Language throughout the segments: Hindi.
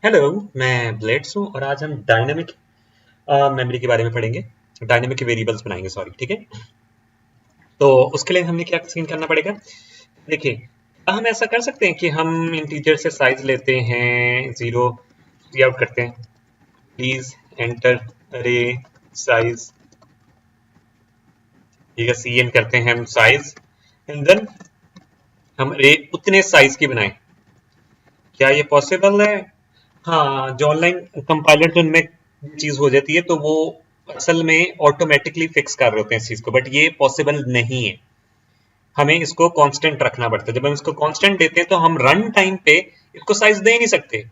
हेलो, मैं ब्लेड्स हूँ और आज हम डायनेमिक मेमोरी के बारे में पढ़ेंगे। डायनेमिक वेरिएबल्स बनाएंगे, सॉरी, ठीक है। तो उसके लिए हमें क्या सीन करना पड़ेगा? देखिए, क्या हम ऐसा कर सकते हैं कि हम इंटीजर से साइज लेते हैं, जीरो आउट करते हैं, प्लीज एंटर अरे साइज, ठीक है, सी एन करते हैं हम साइज, एंड देन हम अरे उतने साइज की बनाएं। क्या ये पॉसिबल है? हाँ, जो ऑनलाइन कंपाइलर जो उनमें चीज हो जाती है तो वो असल में ऑटोमेटिकली फिक्स कर रहे होते हैं इस चीज को, बट ये पॉसिबल नहीं है। हमें इसको कांस्टेंट रखना पड़ता है। जब हम इसको कांस्टेंट देते हैं तो हम रन टाइम पे इसको साइज दे नहीं सकते।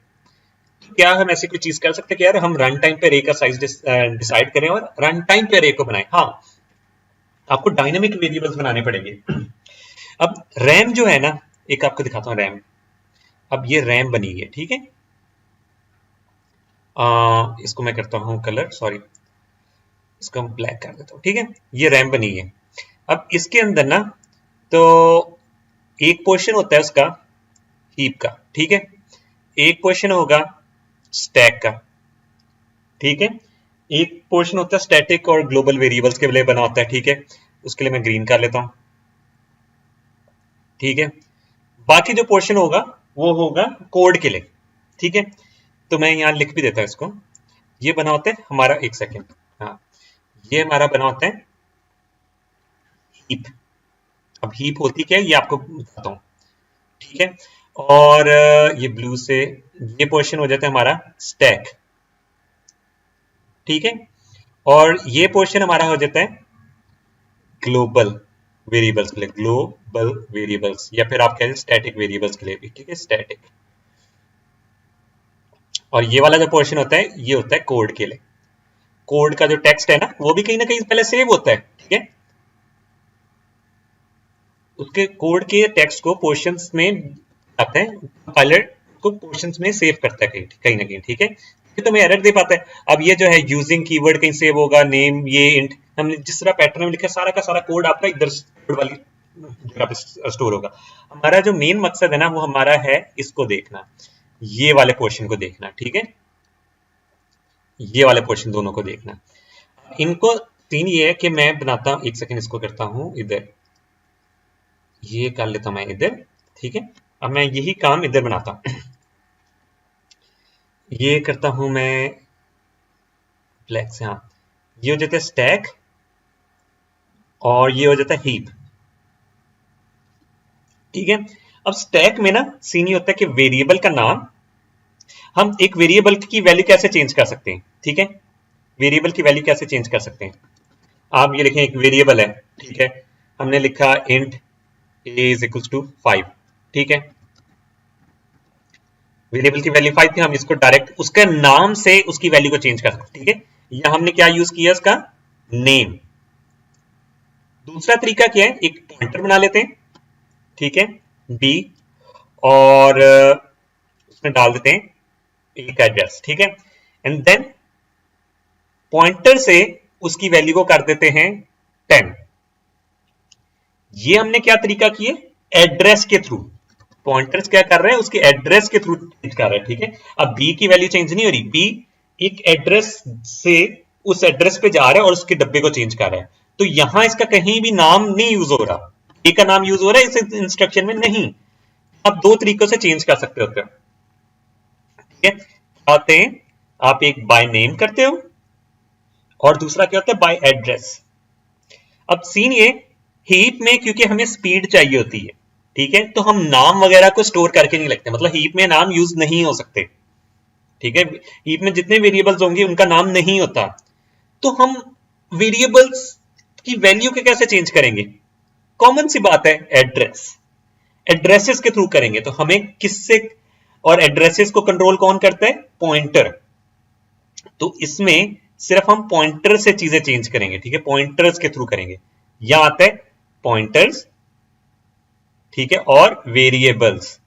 क्या हम ऐसी कोई चीज कर सकते हैं कि यार हम रन टाइम पे रे का साइज डिसाइड करें और रन टाइम पे रे को बनाएं? हाँ, आपको डायनेमिक वेरिएबल्स बनाने पड़ेंगे। अब रैम जो है ना, एक आपको दिखाता हूँ रैम। अब ये रैम बनी है, ठीक है। इसको मैं करता हूँ कलर, सॉरी, इसको हम ब्लैक कर देता हूँ, ठीक है। ये रैम बनी है। अब इसके अंदर ना, तो एक पोर्शन होता है उसका हीप का, ठीक है। एक पोर्शन होगा स्टैक का, ठीक है। एक पोर्शन होता है स्टैटिक और ग्लोबल वेरिएबल्स के लिए बना होता है, ठीक है। उसके लिए मैं ग्रीन कर लेता हूं, ठीक है। बाकी जो पोर्शन होगा वो होगा कोड के लिए, ठीक है। तो मैं यहां लिख भी देता हूं इसको। ये बना होता है हमारा, एक सेकेंड, हाँ, ये हमारा बना होता है हीप। अब हीप होती क्या है ये आपको बताता हूँ, ठीक है। और ये ब्लू से ये पोर्शन हो जाता है हमारा स्टैक, ठीक है। और ये पोर्शन हमारा हो जाता है ग्लोबल वेरिएबल्स के लिए, ग्लोबल वेरिएबल्स, या फिर आप कह रहे स्टैटिक वेरिएबल्स के लिए भी, ठीक है, स्टैटिक। और ये वाला जो पोर्शन होता है ये होता है कोड के लिए। कोड का जो टेक्स्ट है ना वो भी कहीं ना कहीं पहले सेव होता है, ठीक है। उसके कोड के टेक्स्ट को पोर्शंस में आते हैं, कंपाइलर को पोर्शंस में सेव करता है कहीं कहीं ना कहीं, ठीक है। ये तो मैं एरर दे पाता है। अब ये जो है यूजिंग कीवर्ड कहीं सेव होगा, नेम, ये इंट, हमने जिस तरह पैटर्न में लिखा है सारा का सारा कोड आपका इधर कोड वाली जगह पे स्टोर होगा। हमारा जो मेन मकसद है ना वो हमारा है इसको देखना, ये वाले पोर्शन को देखना, ठीक है। ये वाले पोर्शन दोनों को देखना। इनको सीन ये है कि मैं बनाता हूं, एक सेकंड, इसको करता हूं इधर, ये कर लेता हूं मैं इधर, ठीक है। अब मैं यही काम इधर बनाता हूं। ये करता हूं मैं ब्लैक से, हाँ। ये हो जाता है स्टैक और ये हो जाता है हीप, ठीक है। अब स्टैक में ना सीन ये होता है कि वेरिएबल का नाम, हम एक वेरिएबल की वैल्यू कैसे चेंज कर सकते हैं, ठीक है। वेरिएबल की वैल्यू कैसे चेंज कर सकते हैं? आप ये लिखें, एक वेरिएबल है, ठीक है। हमने लिखा int a is equal to 5, ठीक है। वेरिएबल की वैल्यू 5 थी, हम इसको डायरेक्ट उसके नाम से उसकी वैल्यू को चेंज कर सकते, ठीक है। या हमने क्या यूज किया उसका नेम। दूसरा तरीका क्या है, एक पॉइंटर बना लेते हैं, ठीक है, बी, और उसमें डाल देते हैं एक एड्रेस, ठीक है। एंड देन पॉइंटर से उसकी वैल्यू को कर देते हैं 10। ये हमने क्या तरीका किए, एड्रेस के थ्रू। पॉइंटर्स क्या कर रहे हैं, उसके एड्रेस के थ्रू चेंज कर रहे हैं, ठीक है। अब बी की वैल्यू चेंज नहीं हो रही, बी एक एड्रेस से उस एड्रेस पे जा रहा है और उसके डब्बे को चेंज कर रहा है। तो यहां इसका कहीं भी नाम नहीं यूज हो रहा, ए का नाम यूज हो रहा है इस इंस्ट्रक्शन में नहीं। आप दो तरीकों से चेंज कर सकते होते हो, ठीक है। आते हैं, आप एक बाय नेम करते हो और दूसरा क्या होता है बाय एड्रेस। अब सीन ये, हीप में क्योंकि हमें स्पीड चाहिए होती है, ठीक है, तो हम नाम वगैरह को स्टोर करके नहीं लगते, मतलब हीप में नाम यूज नहीं हो सकते, ठीक है। हीप में जितने वेरिएबल्स होंगे उनका नाम नहीं होता। तो हम वेरिएबल्स की वैल्यू के कैसे चेंज करेंगे? कॉमन सी बात है, एड्रेस, एड्रेसेस के थ्रू करेंगे। तो हमें किससे, और एड्रेसेस को कंट्रोल कौन करता है, पॉइंटर। तो इसमें सिर्फ हम पॉइंटर से चीजें चेंज करेंगे, ठीक है, पॉइंटर्स के थ्रू करेंगे। यहां आता है पॉइंटर्स, ठीक है, और वेरिएबल्स,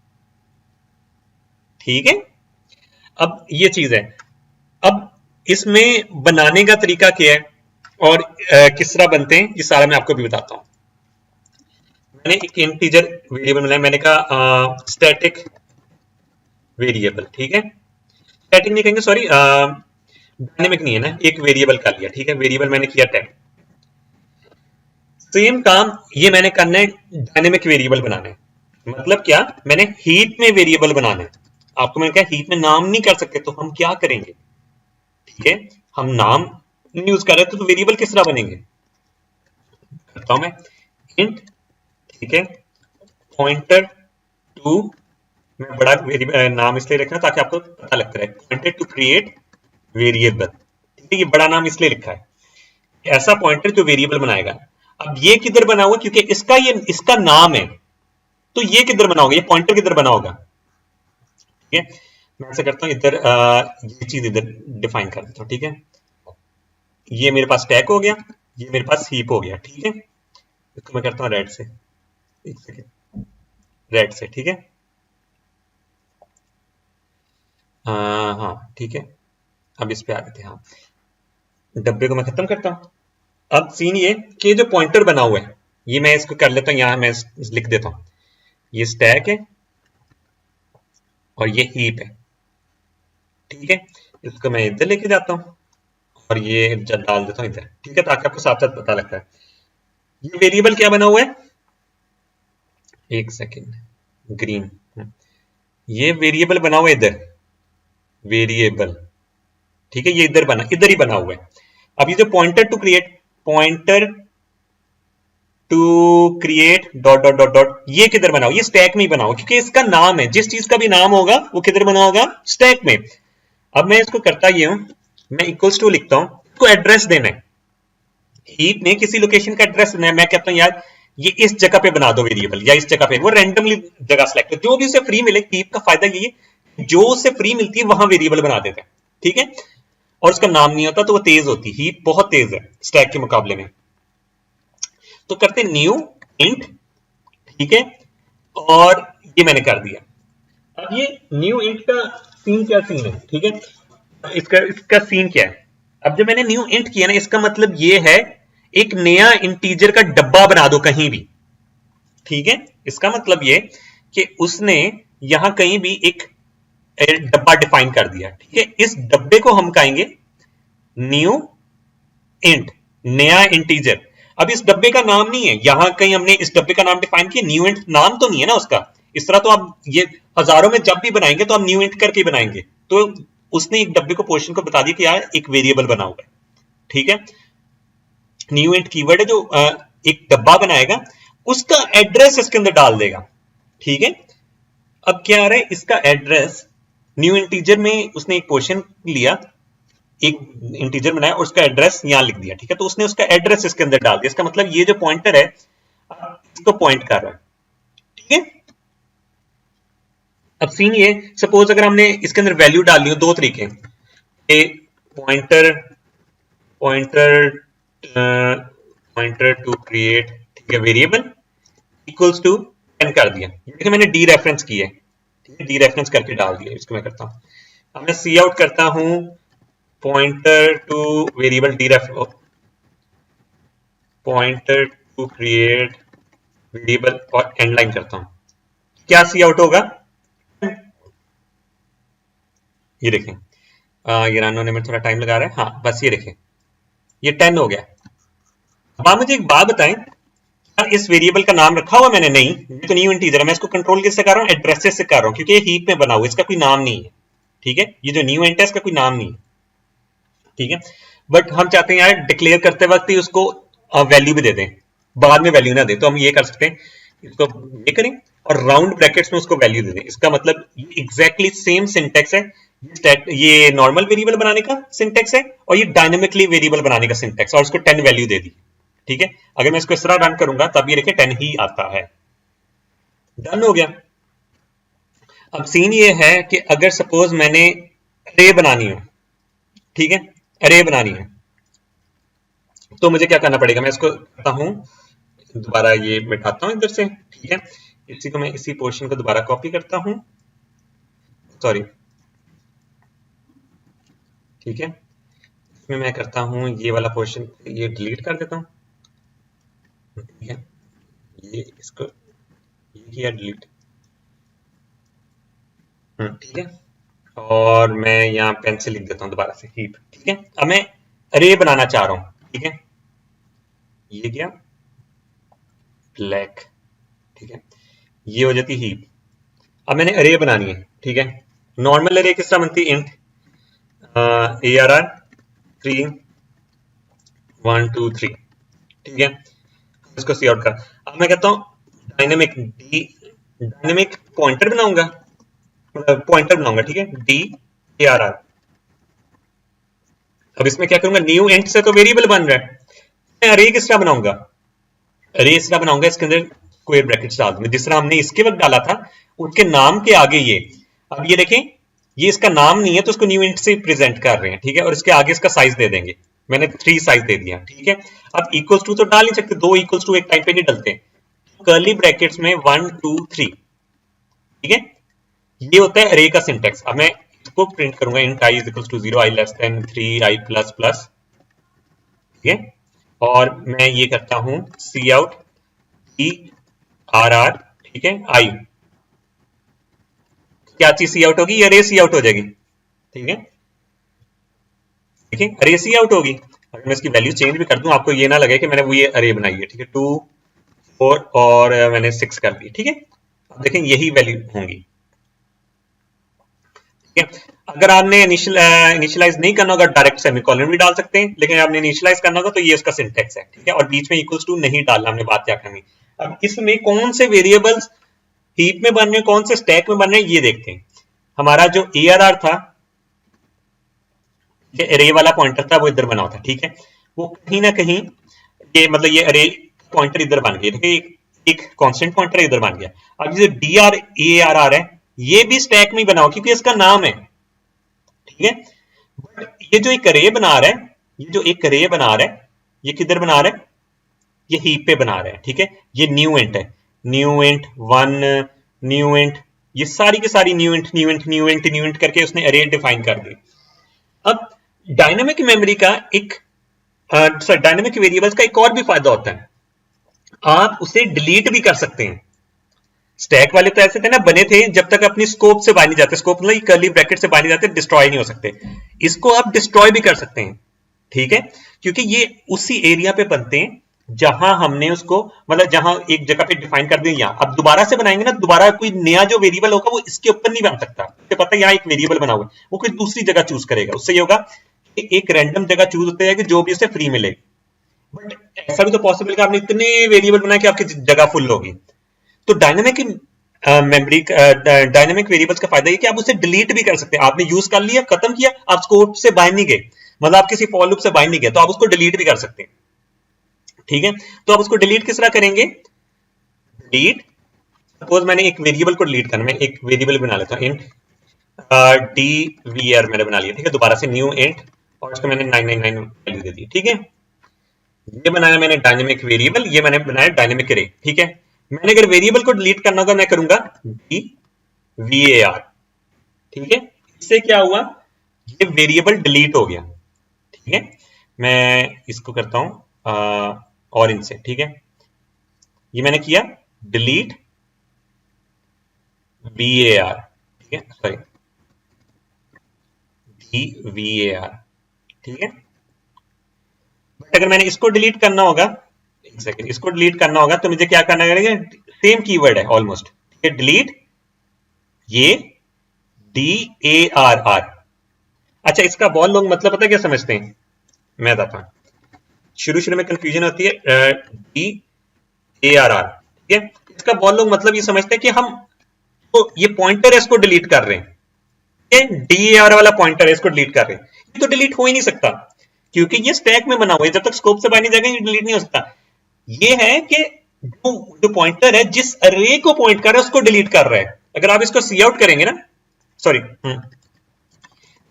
ठीक है। अब ये चीज है। अब इसमें बनाने का तरीका क्या है और किस तरह बनते हैं, ये सारा मैं आपको भी बताता हूं। मैंने एक इंटीजर वेरिएबल बनाया, मैंने कहा स्टैटिक वेरिएबल, ठीक है। स्टैटिक नहीं कहेंगे, सॉरी, डायनेमिक नहीं है ना, एक वेरिएबल कर लिया, ठीक है, वेरिएबल मैंने किया टैग। सेम काम ये मैंने करना है, डायनेमिक वेरिएबल बनाना है। मतलब क्या, मैंने हीप में वेरिएबल बनाना है। आपको मैंने कहा हीप में नाम नहीं कर सकते, तो हम क्या करेंगे, ठीक है, हम नाम नहीं यूज कर रहे तो वेरिएबल किस तरह बनेंगे। करता हूं मैं इंट, ठीक है, पॉइंटर टू, मैं बड़ा वेरिएबल नाम इसलिए रखना ताकि आपको पता लगता रहे, पॉइंटर टू क्रिएट वेरिएबल, ठीक है, ये बड़ा नाम इसलिए लिखा है, ऐसा पॉइंटर जो वेरिएबल बनाएगा। अब ये किधर बना हुआ, क्योंकि इसका नाम है, तो ये किधर बना होगा, ये पॉइंटर किधर बना होगा, ठीक है। मैं ऐसा करता हूं इधर, ये चीज इधर डिफाइन कर देता हूं, ठीक है, ये मेरे पास टैग हो गया, ये मेरे पास हीप हो गया, ठीक है। इसको मैं करता हूं रेड से, एक सेकेंड, रेड से, ठीक है, हाँ ठीक है। अब इस पे आ गए थे, हाँ, डब्बे को मैं खत्म करता हूं। अब सीन ये कि जो पॉइंटर बना हुआ है, ये मैं इसको कर लेता हूं, यहां मैं लिख देता हूं, ये स्टैक है और ये हीप है, ठीक है। इसको मैं इधर लेके जाता हूं और ये डाल देता हूं इधर, ठीक है, ताकि आपको साथ साथ पता लगता है। ये वेरिएबल क्या बना हुआ है, एक सेकेंड, ग्रीन, ये वेरिएबल बना हुआ है इधर, वेरिएबल, ठीक है, ये इधर ही बना हुआ है। अब ये जो pointer to create, pointer to create dot dot dot dot, ये किधर बना हुआ, ये स्टैक में ही बना हुआ, क्योंकि इसका नाम है, जिस चीज का भी नाम होगा वो किधर बना होगा, स्टैक में। अब मैं इसको करता ये हूं, मैं इक्वल्स टू लिखता हूं, इसको एड्रेस देना है, हीप में किसी लोकेशन का एड्रेस देना है। मैं कहता हूं यार ये इस जगह पे बना दो वेरिएबल, या इस जगह पे, वो रैंडमली जगह सेलेक्ट कर, जो भी उसे फ्री मिले। हीप का फायदा ये है, जो उसे फ्री मिलती है वहां वेरिएबल बना देते हैं, ठीक है, और उसका नाम नहीं होता तो वो तेज होती है, हीप बहुत तेज है स्टैक के मुकाबले में। तो करते न्यू इंट, ठीक है, और ये मैंने कर दिया। अब ये न्यू इंट का सीन क्या सीन है, ठीक है, इसका इसका सीन क्या है। अब जब मैंने न्यू इंट किया ना, इसका मतलब ये है एक नया इंटीजर का डब्बा बना दो कहीं भी, ठीक है। इसका मतलब ये कि उसने यहां कहीं भी एक डब्बा डिफाइन कर दिया, ठीक है। इस डब्बे को हम कहेंगे न्यू इंट, नया इंटीजर। अब इस डब्बे का नाम नहीं है, यहां कहीं हमने इस डब्बे का नाम डिफाइन किया, न्यू इंट नाम तो नहीं है ना उसका। इस तरह तो आप ये हजारों में जब भी बनाएंगे तो हम न्यू इंट करके बनाएंगे, तो उसने एक डब्बे को पोर्शन को बता दिया कि यार एक वेरिएबल बना हुआ है, ठीक है। न्यू इंट कीवर्ड है जो एक डब्बा बनाएगा, उसका एड्रेस इसके अंदर डाल देगा, ठीक है। अब क्या आ रहा है, इसका एड्रेस न्यू इंटीजर में उसने एक पोर्शन लिया, एक इंटीजर बनाया और उसका एड्रेस यहां लिख दिया, ठीक है। तो उसने उसका एड्रेस इसके अंदर डाल दिया, इसका मतलब ये जो पॉइंटर है इसको पॉइंट कर रहा है, ठीक है। अब सीन ये, सपोज अगर हमने इसके अंदर वैल्यू डालनी हो, दो तरीके, pointer pointer pointer to create, ठीक है, वेरिएबल इक्वल्स टू 10 कर दिया, देखिए मैंने डी रेफरेंस किया है, ठीक है, डी रेफरेंस करके डाल दिया। इसको मैं करता हूं, अब मैं सी आउट करता हूं, pointer to variable dereference, pointer to create variable और एंड लाइन करता हूं, क्या सी आउट होगा, ये देखें, ये रानो ने मेरे थोड़ा टाइम लगा रहा है, हाँ बस ये देखें, ये 10 हो गया। अब आप मुझे एक बात बताएं, यार इस वेरिएबल का नाम रखा हुआ मैंने, नहीं, ये तो न्यू इंटीजर है, मैं इसको कंट्रोल किससे कर रहा हूं, एड्रेसेस से कर रहा हूं, क्योंकि ये हीप में बना हुआ है, इसका कोई नाम नहीं है, ठीक है, ये जो न्यू इंट है इसका कोई नाम नहीं है, ठीक है। बट हम चाहते हैं यार डिक्लेयर करते वक्त ही उसको वैल्यू भी दे दें, बाद में वैल्यू ना दे, तो हम ये कर सकते हैं, इसको ये करें और राउंड ब्रैकेट्स में उसको वैल्यू दे दें। इसका मतलब एग्जैक्टली सेम सिंटेक्स है, ये नॉर्मल वेरिएबल बनाने का सिंटेक्स है और ये डायनेमिकली वेरिएबल बनाने का सिंटेक्स, और उसको 10 वैल्यू दे दी, ठीक है। अगर मैं इसको इस तरह रन करूंगा तब ये देखिए 10 ही आता है, डन हो गया। अब सीन ये है कि अगर सपोज मैंने अरे बनानी हो, ठीक है, अरे बनानी है, तो मुझे क्या करना पड़ेगा, मैं इसको करता हूं, दोबारा ये मिटाता हूं इधर से, ठीक है, इसी को मैं इसी पोर्शन को दोबारा कॉपी करता हूं, सॉरी, ठीक है, इसमें मैं करता हूं ये वाला पोर्शन, ये डिलीट कर देता हूं, ठीक है, ये इसको ये किया डिलीट, ठीक है। और मैं यहाँ पेन से लिख देता हूँ दोबारा से हीप, ठीक है। अब मैं अरे बनाना चाह रहा हूँ, ठीक है, ये क्या ब्लैक, ठीक है, ये हो जाती हीप। अब मैंने अरे बनानी है, ठीक है। नॉर्मल अरे किस तरह बनती है, इंट ARR 3 1 2 3, ठीक है। इसको सी आउट कर। अब मैं कहता हूँ डायनेमिक पॉइंटर बनाऊंगा, मतलब पॉइंटर बनाऊंगा, ठीक है, DARR। अब इसमें क्या करूंगा, न्यू इंट से तो वेरिएबल बन रहा है, मैं अरे किस तरह बनाऊंगा, अरे इस तरह बनाऊंगा, इसके अंदर स्क्वायर ब्रैकेट्स डाल दूंगा जिस तरह हमने इसके वक्त डाला था, उसके नाम के आगे ये। अब ये देखें, ये इसका नाम नहीं है तो उसको न्यू इंट से प्रेजेंट कर रहे हैं, ठीक है, और इसके आगे इसका साइज दे देंगे, मैंने 3 साइज दे दिया, ठीक है। अब इक्वल्स टू तो डाल नहीं सकते, 2 इक्वल्स टू एक टाइम पे नहीं डलते, कर्ली ब्रैकेट्स में 1 2 3, ठीक है। ये होता है अरे का सिंटेक्स। अब मैं इसको प्रिंट करूंगा, int i is equals to 0, i less than 3, i plus plus, ठीक है। और मैं ये करता हूं सी आउट ERR, ठीक है, आई, क्या चीज सी आउट होगी, अरे सी आउट हो जाएगी, ठीक है, देखिए अरे सी आउट होगी। अगर मैं इसकी वैल्यू चेंज भी कर दूं, आपको ये ना लगे कि मैंने वो ये अरे बनाई है, ठीक है, 2 4 और मैंने 6 कर दी, ठीक है। अब देखें यही वैल्यू होंगी, ठीक है। अगर आपने इनिशियलाइज नहीं करना होगा, डायरेक्ट सेमीकोलन भी डाल सकते हैं, लेकिन आपने इनिशियलाइज करना होगा तो ये उसका सिंटेक्स है, ठीक है। और बीच में इक्वल्स टू नहीं डालना, हमने बात क्या करनी। अब इसमें कौन से वेरिएबल्स हीप में बन रहे हैं, कौन से स्टैक में बन रहे हैं, ये देखते हैं। हमारा जो ARR था, अरे वाला पॉइंटर था, वो इधर बना हुआ था, ठीक है, वो कहीं ना कहीं ये मतलब ये अरे पॉइंटर इधर बन गया, देखिए एक कांस्टेंट पॉइंटर इधर बन गया। अब ये DRARR है, ये भी स्टैक में बना हुआ क्योंकि इसका नाम है, ठीक है। बट ये जो एक अरे बना रहा है, ये जो एक अरे बना रहा है, ये किधर बना रहा है, ये हीप पे बना रहा है, ठीक है। ये न्यू इंट है, न्यू इंट 1, न्यू इंट, ये सारी की सारी new int new int new int new int करके उसने अरे डिफाइन कर दी। अब डायनामिक मेमोरी का एक डायनामिक वेरिएबल्स का एक और भी फायदा होता है, आप उसे डिलीट भी कर सकते हैं। स्टैक वाले तो ऐसे थे ना, बने थे जब तक अपनी स्कोप से बाहर नहीं जाते, स्कोप मतलब कर्ली ब्रैकेट से बाहर नहीं जाते, डिस्ट्रॉय नहीं हो सकते। इसको आप डिस्ट्रॉय भी कर सकते हैं, ठीक है, क्योंकि ये उसी एरिया पे बनते हैं जहां हमने उसको मतलब जहां एक जगह पे डिफाइन कर दिया। अब दोबारा से बनाएंगे ना, दोबारा कोई नया जो वेरिएबल होगा वो इसके ऊपर नहीं बन सकता, तो पता है यहाँ एक वेरिएबल बना हुआ है, वो कोई दूसरी जगह चूज करेगा, उससे ये होगा कि एक रैंडम जगह चूज होता है कि जो भी उसे फ्री मिले। बट ऐसा भी तो पॉसिबल है कि आपने इतने वेरिएबल बनाए कि आपकी जगह फुल होगी। तो डायनामिक मेमोरी डायनामिक वेरिएबल्स का फायदा ये कि आप उसे डिलीट भी कर सकते हैं। आपने यूज कर लिया, खत्म किया, आप स्कोप से बाहर नहीं गए, मतलब आप किसी फॉर लूप से बाहर नहीं गए, तो आप उसको डिलीट भी कर सकते हैं, ठीक है। तो आप उसको डिलीट किस तरह करेंगे, डिलीट, सपोज मैंने एक वेरिएबल को डिलीट करना, मैं एक वेरिएबल बना लेता हूं, इंट DVR मैंने बना लिया, ठीक है, दोबारा से न्यू इंट, और इसको मैंने 999 वैल्यू दे दी, ठीक है। ये बनाया मैंने डायनेमिक वेरिएबल, ये मैंने बनाया डायनेमिक अरे, ठीक है। मैंने अगर वेरिएबल को डिलीट करना होगा, मैं करूंगा DVAR, ठीक है। इससे क्या हुआ, ये वेरिएबल डिलीट हो गया, ठीक है। मैं इसको करता हूं ऑरेंज से, ठीक है, ये मैंने किया डिलीट VAR, ठीक है, सॉरी DVAR, ठीक है। बट अगर मैंने इसको डिलीट करना होगा, एक सेकेंड, इसको डिलीट करना होगा तो मुझे क्या करना पड़ेगा, सेम कीवर्ड है ऑलमोस्ट, ठीक है, डिलीट ये DARR। अच्छा, इसका बहुत लोग मतलब पता है क्या समझते हैं, मैं बताता हूं, शुरू शुरू में कंफ्यूजन होती है DARR, ठीक है। इसका बहुत लोग मतलब ये समझते हैं कि हम तो ये पॉइंटर है इसको डिलीट कर रहे हैं, DAR वाला पॉइंटर है इसको डिलीट कर रहे हैं, ये तो डिलीट हो ही नहीं सकता क्योंकि ये स्टैक में बना हुआ है, जब तक स्कोप से बाहर नहीं जाएगा ये डिलीट नहीं हो सकता। ये है कि जो पॉइंटर है जिस अरे को पॉइंट कर रहा है उसको डिलीट कर रहा है। अगर आप इसको सी आउट करेंगे ना, सॉरी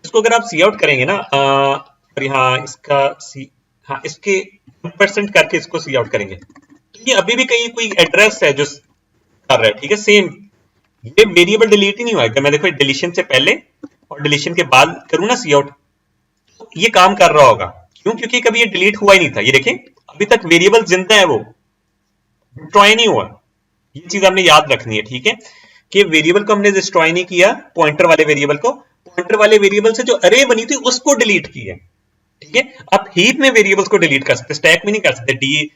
इसको अगर आप सी आउट करेंगे ना, सॉरी हाँ इसका सी, हाँ इसके 2% करके इसको सी आउट करेंगे तो ये अभी भी कहीं कोई एड्रेस है जो कर रहा है, ठीक है, सेम ये वेरिएबल डिलीट ही नहीं हुआ। मैं देखो डिलीशन से पहले और डिलीशन के बाद करूं ना सी आउट, तो ये काम कर रहा होगा, क्यों, क्योंकि कभी ये डिलीट हुआ ही नहीं था। ये देखें अभी तक वेरिएबल जिंदा है, वो डिस्ट्रॉय नहीं हुआ। ये चीज हमने याद रखनी है, ठीक है, कि वेरिएबल को हमने डिस्ट्रॉय नहीं किया, पॉइंटर वाले वेरिएबल को, पॉइंटर वाले वेरिएबल से जो अरे बनी थी उसको डिलीट की है, ठीक है। अब हीप में वेरिएबल्स को डिलीट कर सकते, स्टैक में नहीं कर सकते डी।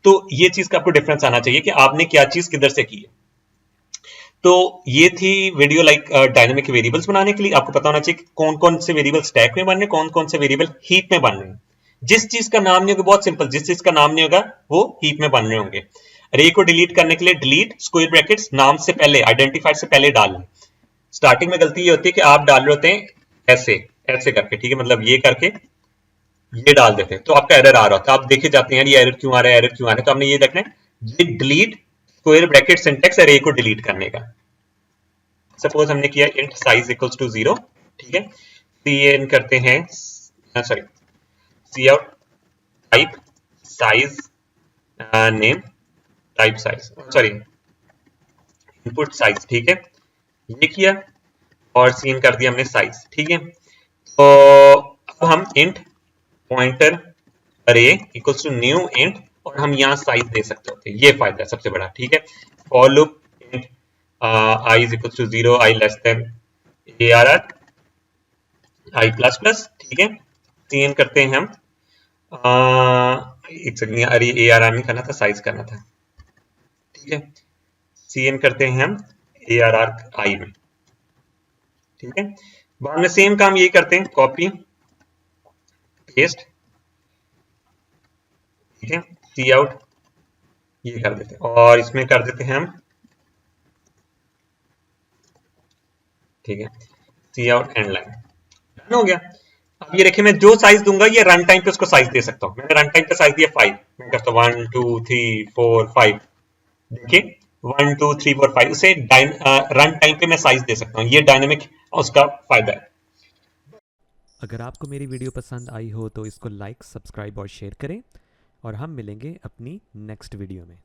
तो ये चीज का आपको डिफरेंस आना चाहिए कि आपने क्या चीज किधर से की है। तो ये थी वीडियो लाइक डायनेमिक वेरिएबल्स बनाने के लिए। आपको पता होना चाहिए कि कौन कौन से वेरिएबल स्टैक में बन रहे हैं, कौन कौन से वेरिएबल हीप में बन रहे हैं। जिस चीज का नाम नहीं होगा, बहुत सिंपल, जिस चीज का नाम नहीं होगा वो हीप में बन रहे होंगे। अरे को डिलीट करने के लिए डिलीट स्क्वायर ब्रैकेट्स नाम से पहले, आइडेंटिफायर से पहले डालना। स्टार्टिंग में गलती ये होती है कि आप डाल रहे होते हैं ऐसे ऐसे करके, ठीक है, मतलब ये करके ये डाल देते हैं तो आपका एरर आ रहा था। आप देखे जाते हैं यार ये एरर क्यों आ रहा है, एरर क्यों आ रहा है। तो आपने ये देखना है, ये डिलीट स्क्वायर ब्रैकेट सिंटेक्स अरे को डिलीट करने का। सपोज हमने किया इंट साइज इक्वल्स टू 0, ठीक है। सी करते हैं, sorry, C out type size name, type size, sorry input size, ठीक है, ये किया। और सीन कर दिया हमने साइज, ठीक है। तो अब हम इंट पॉइंटर अरे इक्वल्स टू न्यू इंट, और हम यहाँ साइज दे सकते होते हैं, ये फायदा है सबसे बड़ा, ठीक है। For loop int I is equals to 0, I less than ARR I plus plus, ठीक है। सीएन करते हैं हम, एक सेकंड, अरे ARR नहीं करना था, साइज करना था, ठीक है। सीएन करते हैं हम ARR आई में, ठीक है। बाद में सेम काम यही करते हैं, कॉपी पेस्ट, ठीक है, सी आउट ये कर देते हैं और इसमें कर देते हैं हम, ठीक है, सी आउट एंड लाइन, डन हो गया। अब ये देखिए, मैं जो साइज दूंगा ये रन टाइम पे उसको साइज दे सकता हूं। मैंने रन टाइम पे साइज दिया 5, मैं करता हूं 1 2 3 4 5, देखिए 1 2 3 4 5, उसे रन टाइम पे मैं साइज दे सकता हूं। ये डायनेमिक उसका फायदा है। अगर आपको मेरी वीडियो पसंद आई हो तो इसको लाइक, सब्सक्राइब और शेयर करें, और हम मिलेंगे अपनी नेक्स्ट वीडियो में।